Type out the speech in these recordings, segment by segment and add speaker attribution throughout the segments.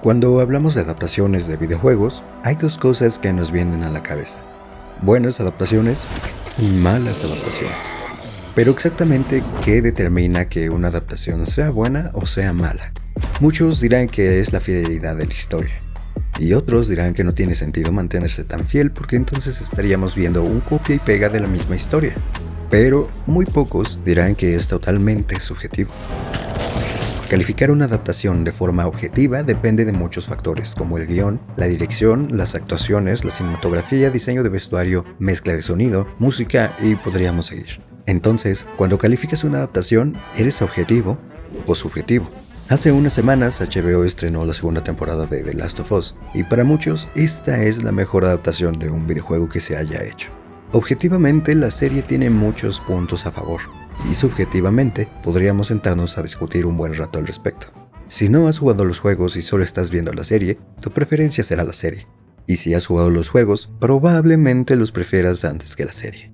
Speaker 1: Cuando hablamos de adaptaciones de videojuegos, hay dos cosas que nos vienen a la cabeza: buenas adaptaciones y malas adaptaciones. Pero exactamente, ¿qué determina que una adaptación sea buena o sea mala? Muchos dirán que es la fidelidad de la historia, y otros dirán que no tiene sentido mantenerse tan fiel porque entonces estaríamos viendo un copia y pega de la misma historia. Pero muy pocos dirán que es totalmente subjetivo. Calificar una adaptación de forma objetiva depende de muchos factores, como el guión, la dirección, las actuaciones, la cinematografía, diseño de vestuario, mezcla de sonido, música y podríamos seguir. Entonces, cuando calificas una adaptación, ¿eres objetivo o subjetivo? Hace unas semanas HBO estrenó la segunda temporada de The Last of Us, y para muchos esta es la mejor adaptación de un videojuego que se haya hecho. Objetivamente, la serie tiene muchos puntos a favor, y subjetivamente podríamos sentarnos a discutir un buen rato al respecto. Si no has jugado los juegos y solo estás viendo la serie, tu preferencia será la serie. Y si has jugado los juegos, probablemente los prefieras antes que la serie.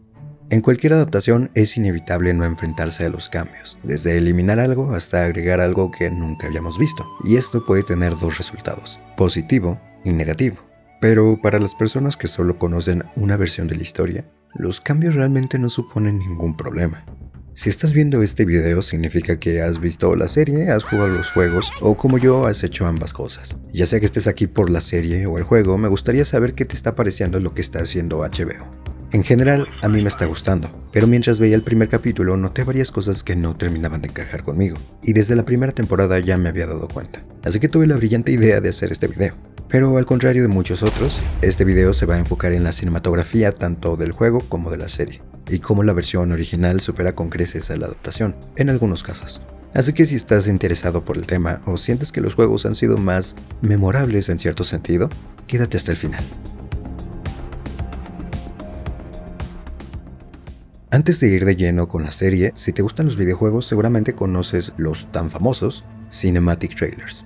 Speaker 1: En cualquier adaptación es inevitable no enfrentarse a los cambios, desde eliminar algo hasta agregar algo que nunca habíamos visto, y esto puede tener dos resultados: positivo y negativo. Pero para las personas que solo conocen una versión de la historia, los cambios realmente no suponen ningún problema. Si estás viendo este video, significa que has visto la serie, has jugado los juegos o, como yo, has hecho ambas cosas. Ya sea que estés aquí por la serie o el juego, me gustaría saber qué te está pareciendo lo que está haciendo HBO. En general, a mí me está gustando, pero mientras veía el primer capítulo noté varias cosas que no terminaban de encajar conmigo, y desde la primera temporada ya me había dado cuenta. Así que tuve la brillante idea de hacer este video. Pero al contrario de muchos otros, este video se va a enfocar en la cinematografía tanto del juego como de la serie, y cómo la versión original supera con creces a la adaptación, en algunos casos. Así que si estás interesado por el tema o sientes que los juegos han sido más memorables en cierto sentido, quédate hasta el final. Antes de ir de lleno con la serie, si te gustan los videojuegos seguramente conoces los tan famosos Cinematic Trailers.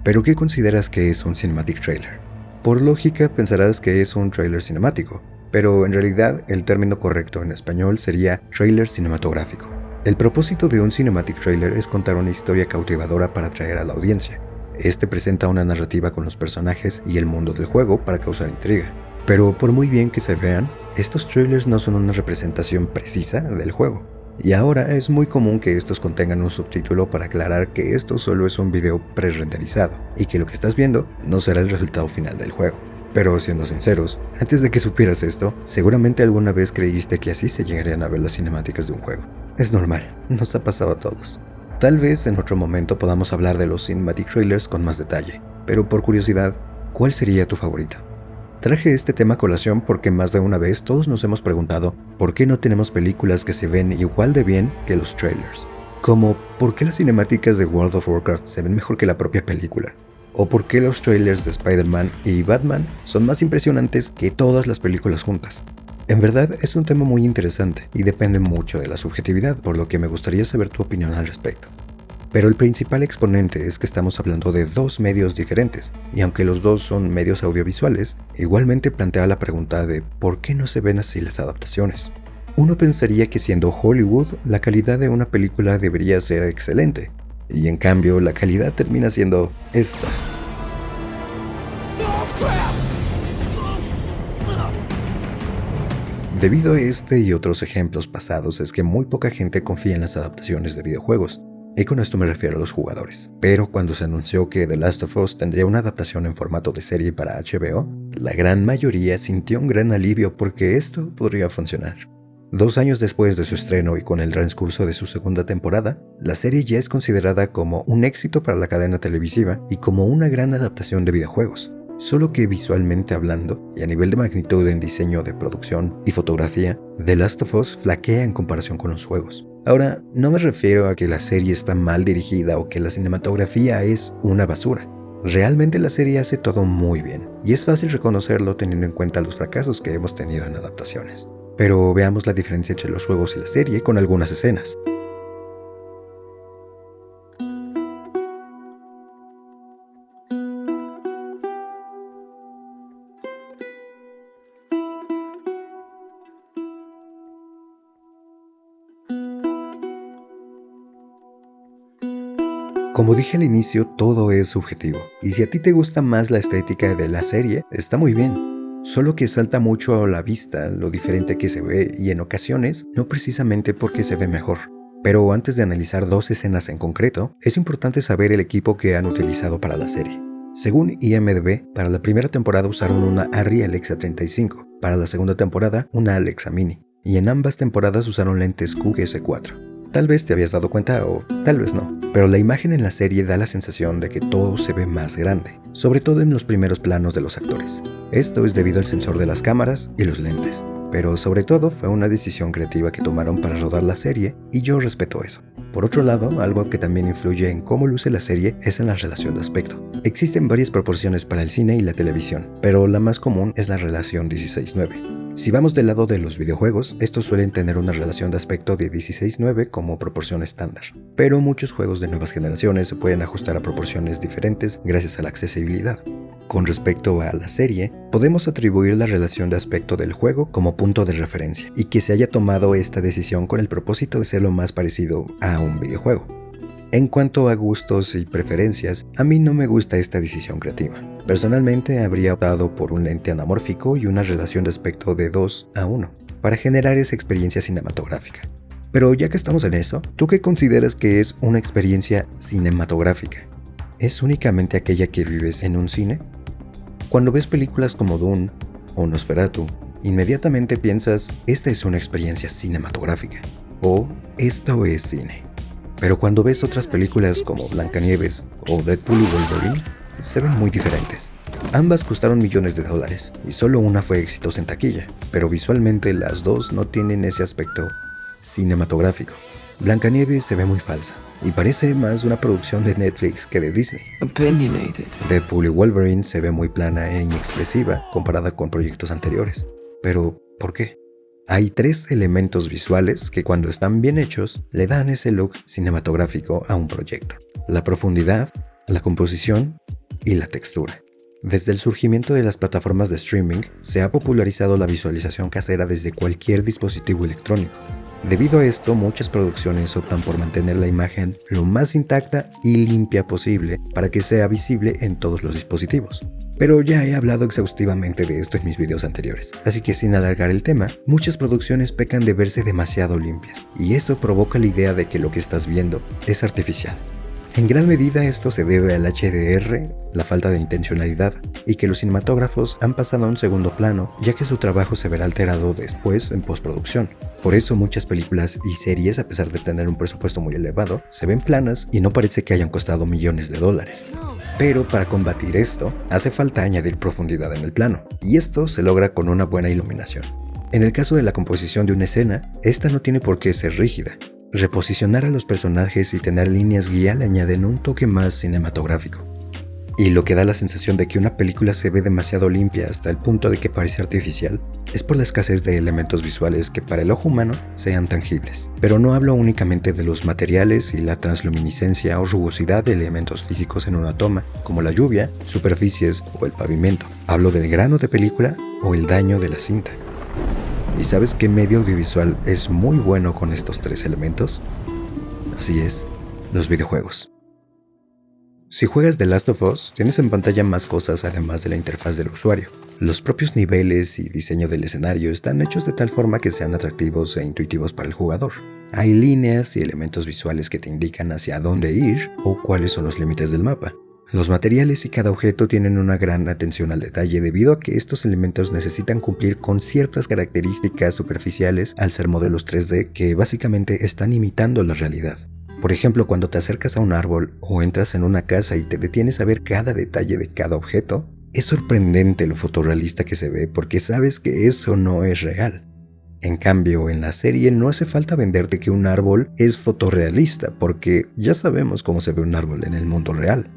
Speaker 1: ¿Pero qué consideras que es un Cinematic Trailer? Por lógica pensarás que es un trailer cinemático, pero en realidad el término correcto en español sería trailer cinematográfico. El propósito de un Cinematic Trailer es contar una historia cautivadora para atraer a la audiencia. Este presenta una narrativa con los personajes y el mundo del juego para causar intriga. Pero por muy bien que se vean, estos trailers no son una representación precisa del juego. Y ahora es muy común que estos contengan un subtítulo para aclarar que esto solo es un video pre-renderizado y que lo que estás viendo no será el resultado final del juego. Pero siendo sinceros, antes de que supieras esto, seguramente alguna vez creíste que así se llegarían a ver las cinemáticas de un juego. Es normal, nos ha pasado a todos. Tal vez en otro momento podamos hablar de los cinematic trailers con más detalle, pero por curiosidad, ¿cuál sería tu favorito? Traje este tema a colación porque más de una vez todos nos hemos preguntado por qué no tenemos películas que se ven igual de bien que los trailers. Como, ¿por qué las cinemáticas de World of Warcraft se ven mejor que la propia película? ¿O por qué los trailers de Spider-Man y Batman son más impresionantes que todas las películas juntas? En verdad es un tema muy interesante y depende mucho de la subjetividad, por lo que me gustaría saber tu opinión al respecto. Pero el principal exponente es que estamos hablando de dos medios diferentes, y aunque los dos son medios audiovisuales, igualmente plantea la pregunta de ¿por qué no se ven así las adaptaciones? Uno pensaría que siendo Hollywood, la calidad de una película debería ser excelente, y en cambio la calidad termina siendo esta. Debido a este y otros ejemplos pasados es que muy poca gente confía en las adaptaciones de videojuegos, y con esto me refiero a los jugadores. Pero cuando se anunció que The Last of Us tendría una adaptación en formato de serie para HBO, la gran mayoría sintió un gran alivio porque esto podría funcionar. 2 años después de su estreno y con el transcurso de su segunda temporada, la serie ya es considerada como un éxito para la cadena televisiva y como una gran adaptación de videojuegos. Solo que visualmente hablando, y a nivel de magnitud en diseño de producción y fotografía, The Last of Us flaquea en comparación con los juegos. Ahora, no me refiero a que la serie está mal dirigida o que la cinematografía es una basura. Realmente la serie hace todo muy bien, y es fácil reconocerlo teniendo en cuenta los fracasos que hemos tenido en adaptaciones. Pero veamos la diferencia entre los juegos y la serie con algunas escenas. Como dije al inicio, todo es subjetivo, y si a ti te gusta más la estética de la serie, está muy bien. Solo que salta mucho a la vista lo diferente que se ve y en ocasiones no precisamente porque se ve mejor. Pero antes de analizar dos escenas en concreto, es importante saber el equipo que han utilizado para la serie. Según IMDb, para la primera temporada usaron una Arri Alexa 35, para la segunda temporada una Alexa Mini, y en ambas temporadas usaron lentes QS4. Tal vez te habías dado cuenta o tal vez no, pero la imagen en la serie da la sensación de que todo se ve más grande, sobre todo en los primeros planos de los actores. Esto es debido al sensor de las cámaras y los lentes, pero sobre todo fue una decisión creativa que tomaron para rodar la serie y yo respeto eso. Por otro lado, algo que también influye en cómo luce la serie es en la relación de aspecto. Existen varias proporciones para el cine y la televisión, pero la más común es la relación 16:9. Si vamos del lado de los videojuegos, estos suelen tener una relación de aspecto de 16:9 como proporción estándar. Pero muchos juegos de nuevas generaciones se pueden ajustar a proporciones diferentes gracias a la accesibilidad. Con respecto a la serie, podemos atribuir la relación de aspecto del juego como punto de referencia y que se haya tomado esta decisión con el propósito de ser lo más parecido a un videojuego. En cuanto a gustos y preferencias, a mí no me gusta esta decisión creativa. Personalmente habría optado por un lente anamórfico y una relación de aspecto de 2:1 para generar esa experiencia cinematográfica. Pero ya que estamos en eso, ¿tú qué consideras que es una experiencia cinematográfica? ¿Es únicamente aquella que vives en un cine? Cuando ves películas como Dune o Nosferatu, inmediatamente piensas, esta es una experiencia cinematográfica o esto es cine. Pero cuando ves otras películas como Blancanieves o Deadpool y Wolverine, se ven muy diferentes. Ambas costaron millones de dólares y solo una fue exitosa en taquilla, pero visualmente las dos no tienen ese aspecto cinematográfico. Blancanieves se ve muy falsa y parece más una producción de Netflix que de Disney. Deadpool y Wolverine se ve muy plana e inexpresiva comparada con proyectos anteriores. Pero, ¿por qué? Hay tres elementos visuales que cuando están bien hechos le dan ese look cinematográfico a un proyecto: la profundidad, la composición y la textura. Desde el surgimiento de las plataformas de streaming se ha popularizado la visualización casera desde cualquier dispositivo electrónico. Debido a esto, muchas producciones optan por mantener la imagen lo más intacta y limpia posible para que sea visible en todos los dispositivos. Pero ya he hablado exhaustivamente de esto en mis videos anteriores, así que sin alargar el tema, muchas producciones pecan de verse demasiado limpias, y eso provoca la idea de que lo que estás viendo es artificial. En gran medida esto se debe al HDR, la falta de intencionalidad, y que los cinematógrafos han pasado a un segundo plano, ya que su trabajo se verá alterado después en postproducción. Por eso muchas películas y series, a pesar de tener un presupuesto muy elevado, se ven planas y no parece que hayan costado millones de dólares. Pero para combatir esto, hace falta añadir profundidad en el plano, y esto se logra con una buena iluminación. En el caso de la composición de una escena, esta no tiene por qué ser rígida. Reposicionar a los personajes y tener líneas guía le añaden un toque más cinematográfico. Y lo que da la sensación de que una película se ve demasiado limpia hasta el punto de que parece artificial es por la escasez de elementos visuales que para el ojo humano sean tangibles. Pero no hablo únicamente de los materiales y la transluminiscencia o rugosidad de elementos físicos en una toma, como la lluvia, superficies o el pavimento. Hablo del grano de película o el daño de la cinta. ¿Y sabes qué medio audiovisual es muy bueno con estos tres elementos? Así es, los videojuegos. Si juegas The Last of Us, tienes en pantalla más cosas además de la interfaz del usuario. Los propios niveles y diseño del escenario están hechos de tal forma que sean atractivos e intuitivos para el jugador. Hay líneas y elementos visuales que te indican hacia dónde ir o cuáles son los límites del mapa. Los materiales y cada objeto tienen una gran atención al detalle debido a que estos elementos necesitan cumplir con ciertas características superficiales al ser modelos 3D que básicamente están imitando la realidad. Por ejemplo, cuando te acercas a un árbol o entras en una casa y te detienes a ver cada detalle de cada objeto, es sorprendente lo fotorrealista que se ve porque sabes que eso no es real. En cambio, en la serie no hace falta venderte que un árbol es fotorrealista porque ya sabemos cómo se ve un árbol en el mundo real.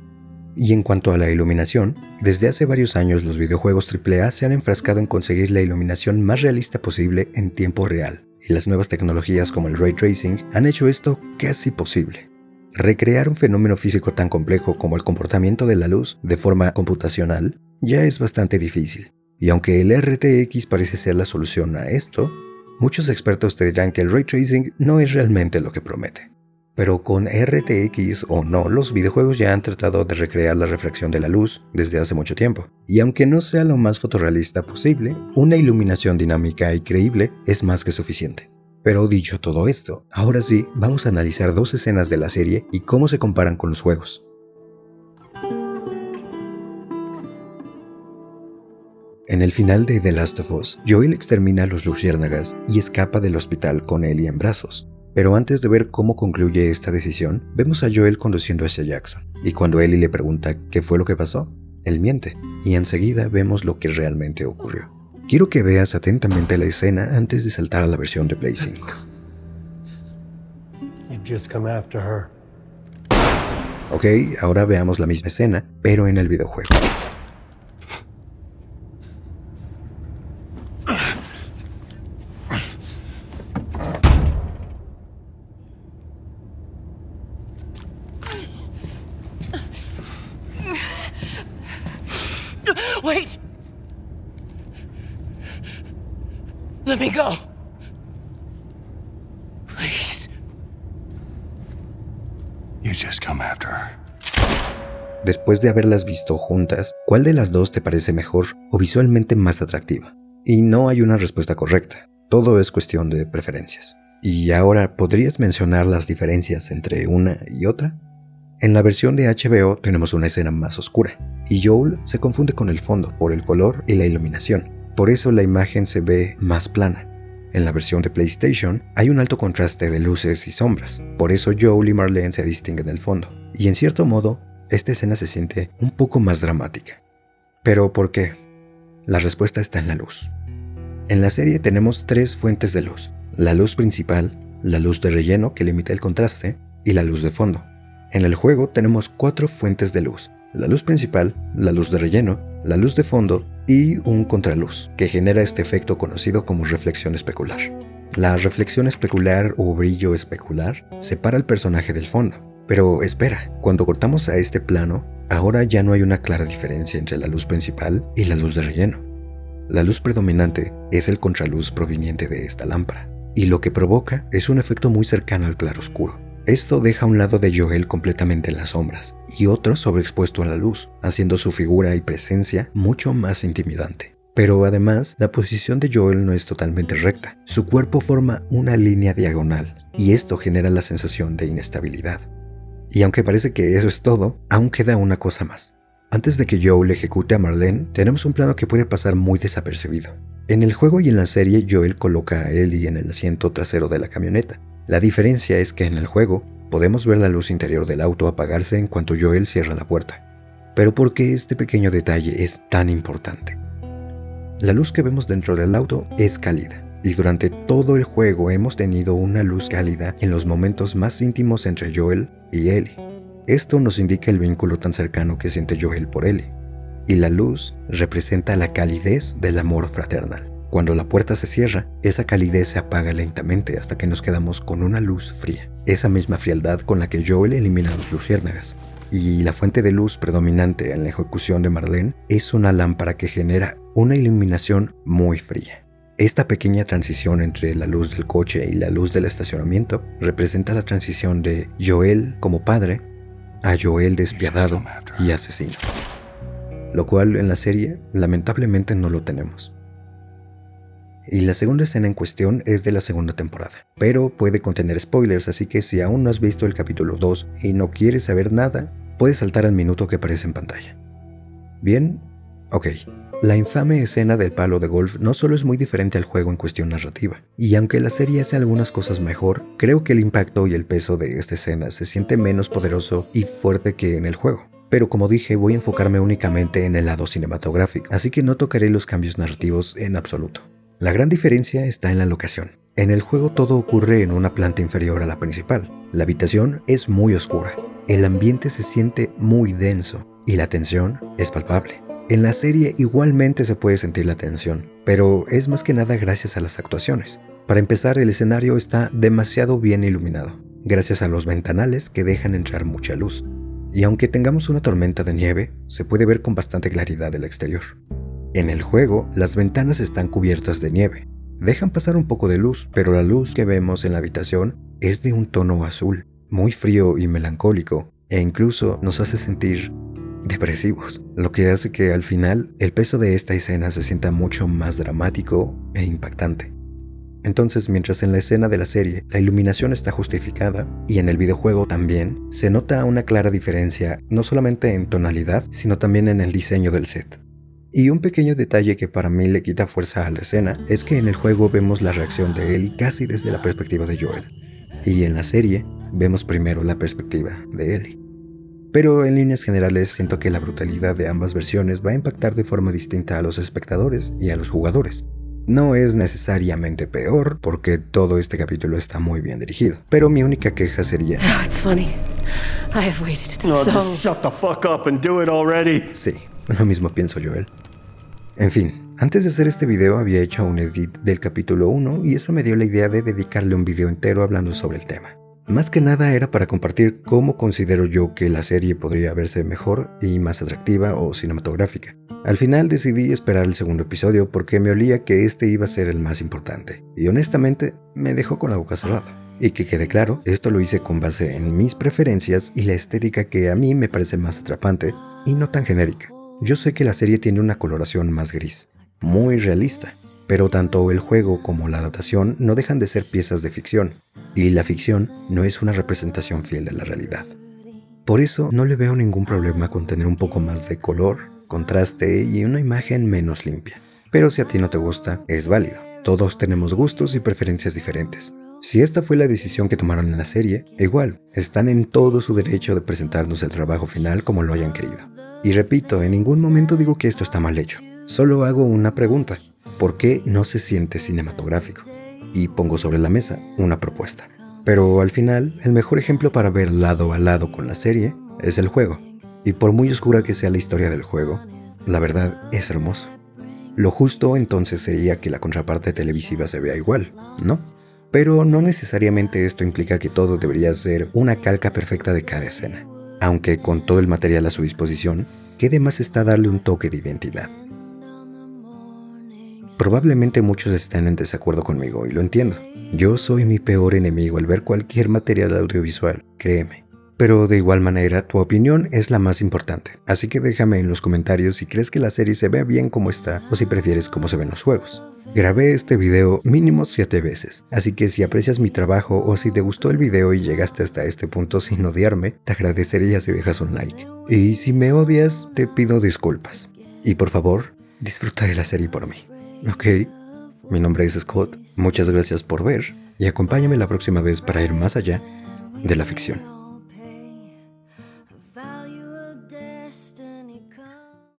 Speaker 1: Y en cuanto a la iluminación, desde hace varios años los videojuegos AAA se han enfrascado en conseguir la iluminación más realista posible en tiempo real, y las nuevas tecnologías como el Ray Tracing han hecho esto casi posible. Recrear un fenómeno físico tan complejo como el comportamiento de la luz de forma computacional ya es bastante difícil, y aunque el RTX parece ser la solución a esto, muchos expertos te dirán que el Ray Tracing no es realmente lo que promete. Pero con RTX o no, los videojuegos ya han tratado de recrear la refracción de la luz desde hace mucho tiempo. Y aunque no sea lo más fotorrealista posible, una iluminación dinámica y creíble es más que suficiente. Pero dicho todo esto, ahora sí, vamos a analizar dos escenas de la serie y cómo se comparan con los juegos. En el final de The Last of Us, Joel extermina a los luciérnagas y escapa del hospital con Ellie en brazos. Pero antes de ver cómo concluye esta decisión, vemos a Joel conduciendo hacia Jackson. Y cuando Ellie le pregunta qué fue lo que pasó, él miente. Y enseguida vemos lo que realmente ocurrió. Quiero que veas atentamente la escena antes de saltar a la versión de Play 5. Ok, ahora veamos la misma escena, pero en el videojuego.
Speaker 2: Wait! Let me go! Please.
Speaker 3: You just come after her.
Speaker 1: Después de haberlas visto juntas, ¿cuál de las dos te parece mejor o visualmente más atractiva? Y no hay una respuesta correcta, todo es cuestión de preferencias. Y ahora, ¿podrías mencionar las diferencias entre una y otra? En la versión de HBO tenemos una escena más oscura, y Joel se confunde con el fondo por el color y la iluminación, por eso la imagen se ve más plana. En la versión de PlayStation hay un alto contraste de luces y sombras, por eso Joel y Marlene se distinguen del fondo, y en cierto modo, esta escena se siente un poco más dramática. ¿Pero por qué? La respuesta está en la luz. En la serie tenemos tres fuentes de luz, la luz principal, la luz de relleno que limita el contraste, y la luz de fondo. En el juego tenemos 4 fuentes de luz, la luz principal, la luz de relleno, la luz de fondo y un contraluz, que genera este efecto conocido como reflexión especular. La reflexión especular o brillo especular separa al personaje del fondo. Pero espera, cuando cortamos a este plano, ahora ya no hay una clara diferencia entre la luz principal y la luz de relleno. La luz predominante es el contraluz proveniente de esta lámpara, y lo que provoca es un efecto muy cercano al claroscuro. Esto deja un lado de Joel completamente en las sombras y otro sobreexpuesto a la luz, haciendo su figura y presencia mucho más intimidante. Pero además, la posición de Joel no es totalmente recta. Su cuerpo forma una línea diagonal y esto genera la sensación de inestabilidad. Y aunque parece que eso es todo, aún queda una cosa más. Antes de que Joel ejecute a Marlene, tenemos un plano que puede pasar muy desapercibido. En el juego y en la serie, Joel coloca a Ellie en el asiento trasero de la camioneta. La diferencia es que en el juego podemos ver la luz interior del auto apagarse en cuanto Joel cierra la puerta. Pero ¿por qué este pequeño detalle es tan importante? La luz que vemos dentro del auto es cálida, y durante todo el juego hemos tenido una luz cálida en los momentos más íntimos entre Joel y Ellie. Esto nos indica el vínculo tan cercano que siente Joel por Ellie, y la luz representa la calidez del amor fraternal. Cuando la puerta se cierra, esa calidez se apaga lentamente hasta que nos quedamos con una luz fría. Esa misma frialdad con la que Joel elimina a los luciérnagas. Y la fuente de luz predominante en la ejecución de Marlene es una lámpara que genera una iluminación muy fría. Esta pequeña transición entre la luz del coche y la luz del estacionamiento representa la transición de Joel como padre a Joel despiadado y asesino. Lo cual en la serie lamentablemente no lo tenemos. Y la segunda escena en cuestión es de la segunda temporada, pero puede contener spoilers, así que si aún no has visto el capítulo 2 y no quieres saber nada, puedes saltar al minuto que aparece en pantalla. ¿Bien? Ok. La infame escena del palo de golf no solo es muy diferente al juego en cuestión narrativa, y aunque la serie hace algunas cosas mejor, creo que el impacto y el peso de esta escena se siente menos poderoso y fuerte que en el juego. Pero como dije, voy a enfocarme únicamente en el lado cinematográfico, así que no tocaré los cambios narrativos en absoluto. La gran diferencia está en la locación. En el juego todo ocurre en una planta inferior a la principal. La habitación es muy oscura, el ambiente se siente muy denso y la tensión es palpable. En la serie igualmente se puede sentir la tensión, pero es más que nada gracias a las actuaciones. Para empezar, el escenario está demasiado bien iluminado, gracias a los ventanales que dejan entrar mucha luz. Y aunque tengamos una tormenta de nieve, se puede ver con bastante claridad el exterior. En el juego, las ventanas están cubiertas de nieve. Dejan pasar un poco de luz, pero la luz que vemos en la habitación es de un tono azul, muy frío y melancólico, e incluso nos hace sentir depresivos, lo que hace que al final el peso de esta escena se sienta mucho más dramático e impactante. Entonces, mientras en la escena de la serie la iluminación está justificada y en el videojuego también, se nota una clara diferencia no solamente en tonalidad, sino también en el diseño del set. Y un pequeño detalle que para mí le quita fuerza a la escena es que en el juego vemos la reacción de Ellie casi desde la perspectiva de Joel, y en la serie vemos primero la perspectiva de Ellie. Pero en líneas generales siento que la brutalidad de ambas versiones va a impactar de forma distinta a los espectadores y a los jugadores. No es necesariamente peor, porque todo este capítulo está muy bien dirigido, pero mi única queja sería...
Speaker 2: Oh, it's funny. I have waited
Speaker 3: No,
Speaker 2: so...
Speaker 3: just shut the fuck up and do it already.
Speaker 1: Sí, lo mismo pienso, Joel. En fin, antes de hacer este video había hecho un edit del capítulo 1 y eso me dio la idea de dedicarle un video entero hablando sobre el tema. Más que nada era para compartir cómo considero yo que la serie podría verse mejor y más atractiva o cinematográfica. Al final decidí esperar el segundo episodio porque me olía que este iba a ser el más importante, y honestamente me dejó con la boca cerrada. Y que quede claro, esto lo hice con base en mis preferencias y la estética que a mí me parece más atrapante y no tan genérica. Yo sé que la serie tiene una coloración más gris, muy realista, pero tanto el juego como la adaptación no dejan de ser piezas de ficción, y la ficción no es una representación fiel de la realidad. Por eso no le veo ningún problema con tener un poco más de color, contraste y una imagen menos limpia. Pero si a ti no te gusta, es válido. Todos tenemos gustos y preferencias diferentes. Si esta fue la decisión que tomaron en la serie, igual, están en todo su derecho de presentarnos el trabajo final como lo hayan querido. Y repito, en ningún momento digo que esto está mal hecho. Solo hago una pregunta. ¿Por qué no se siente cinematográfico? Y pongo sobre la mesa una propuesta. Pero al final, el mejor ejemplo para ver lado a lado con la serie es el juego. Y por muy oscura que sea la historia del juego, la verdad es hermoso. Lo justo entonces sería que la contraparte televisiva se vea igual, ¿no? Pero no necesariamente esto implica que todo debería ser una calca perfecta de cada escena. Aunque con todo el material a su disposición, ¿qué de más está darle un toque de identidad? Probablemente muchos estén en desacuerdo conmigo y lo entiendo. Yo soy mi peor enemigo al ver cualquier material audiovisual, créeme. Pero de igual manera, tu opinión es la más importante. Así que déjame en los comentarios si crees que la serie se ve bien como está o si prefieres cómo se ven los juegos. Grabé este video mínimo 7 veces, así que si aprecias mi trabajo o si te gustó el video y llegaste hasta este punto sin odiarme, te agradecería si dejas un like. Y si me odias, te pido disculpas. Y por favor, disfruta de la serie por mí. ¿Ok? Mi nombre es Scott, muchas gracias por ver y acompáñame la próxima vez para ir más allá de la ficción.